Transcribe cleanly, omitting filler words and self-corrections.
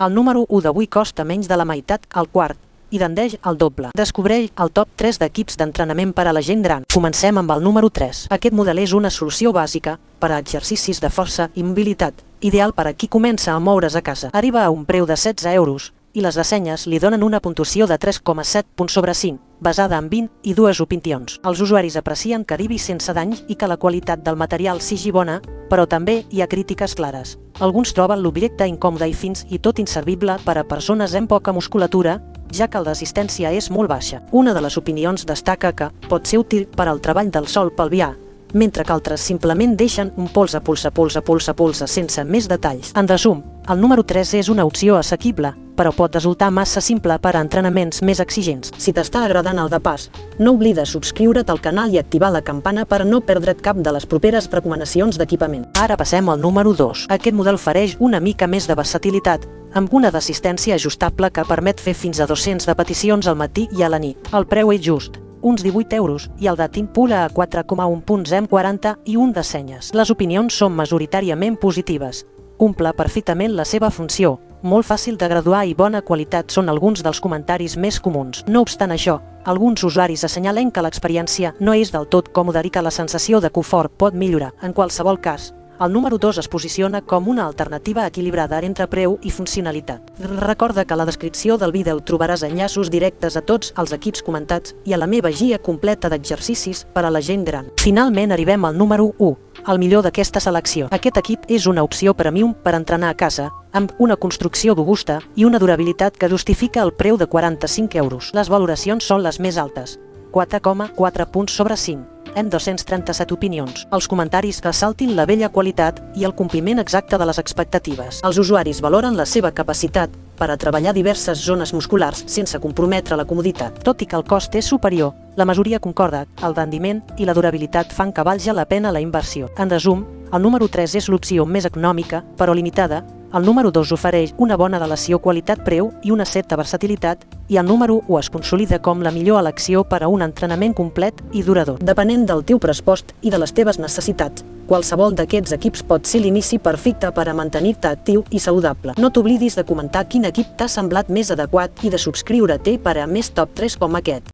El número 1 d'avui costa menys de la meitat al quart i tendeix al doble. Descobreix el top 3 d'equips d'entrenament per a la gent gran. Comencem amb el número 3. Aquest model és una solució bàsica per a exercicis de força i mobilitat, ideal per a qui comença a moure's a casa. Arriba a un preu de 16 euros i les ressenyes li donen una puntuació de 3,7 punts sobre 5, basada en 22 opinions. Els usuaris aprecien que arribi sense danys i que la qualitat del material sigui bona, però també hi ha crítiques clares. Alguns troben l'objecte incòmode i fins i tot inservible per a persones amb poca musculatura, ja que la resistència és molt baixa. Una de les opinions destaca que pot ser útil per al treball del sòl pelvià, mentre que altres simplement deixen un polze sense més detalls. En resum, el número 3 és una opció assequible, però pot resultar massa simple per a entrenaments més exigents. Si t'està agradant el de pas, no oblides subscriure't al canal i activar la campana per a no perdre't cap de les properes recomanacions d'equipament. Ara passem al número 2. Aquest model ofereix una mica més de versatilitat, amb una d'assistència ajustable que permet fer fins a 200 repeticions al matí i a la nit. El preu és just, uns 18 euros, i el de Timpula a 4,1 punts M40 i un de senyes. Les opinions són majoritàriament positives. Cumple perfectament la seva funció, molt fàcil de graduar i bona qualitat són alguns dels comentaris més comuns. No obstant això, alguns usuaris assenyalen que l'experiència no és del tot còmoda i que la sensació de confort pot millorar. En qualsevol cas, el número 2 es posiciona com una alternativa equilibrada entre preu i funcionalitat. Recorda que a la descripció del vídeo trobaràs enllaços directes a tots els equips comentats i a la meva guia completa d'exercicis per a la gent gran. Finalment arribem al número 1, el millor d'aquesta selecció. Aquest equip és una opció premium per entrenar a casa, amb una construcció robusta i una durabilitat que justifica el preu de 45 euros. Les valoracions són les més altes, 4,4 punts sobre 5. En 237 opinions. Els comentaris ressaltin la bella qualitat i el compliment exacte de les expectatives. Els usuaris valoren la seva capacitat per a treballar diverses zones musculars sense comprometre la comoditat. Tot i que el cost és superior, la majoria concorda, el rendiment i la durabilitat fan que valga la pena la inversió. En resum, el número 3 és l'opció més econòmica, però limitada. El número 2 ofereix una bona relació qualitat-preu i una certa versatilitat, i el número 1 es consolida com la millor elecció per a un entrenament complet i durador. Depenent del teu pressupost i de les teves necessitats, qualsevol d'aquests equips pot ser l'inici perfecte per a mantenir-te actiu i saludable. No t'oblidis de comentar quin equip t'ha semblat més adequat i de subscriure-te per a més top 3 com aquest.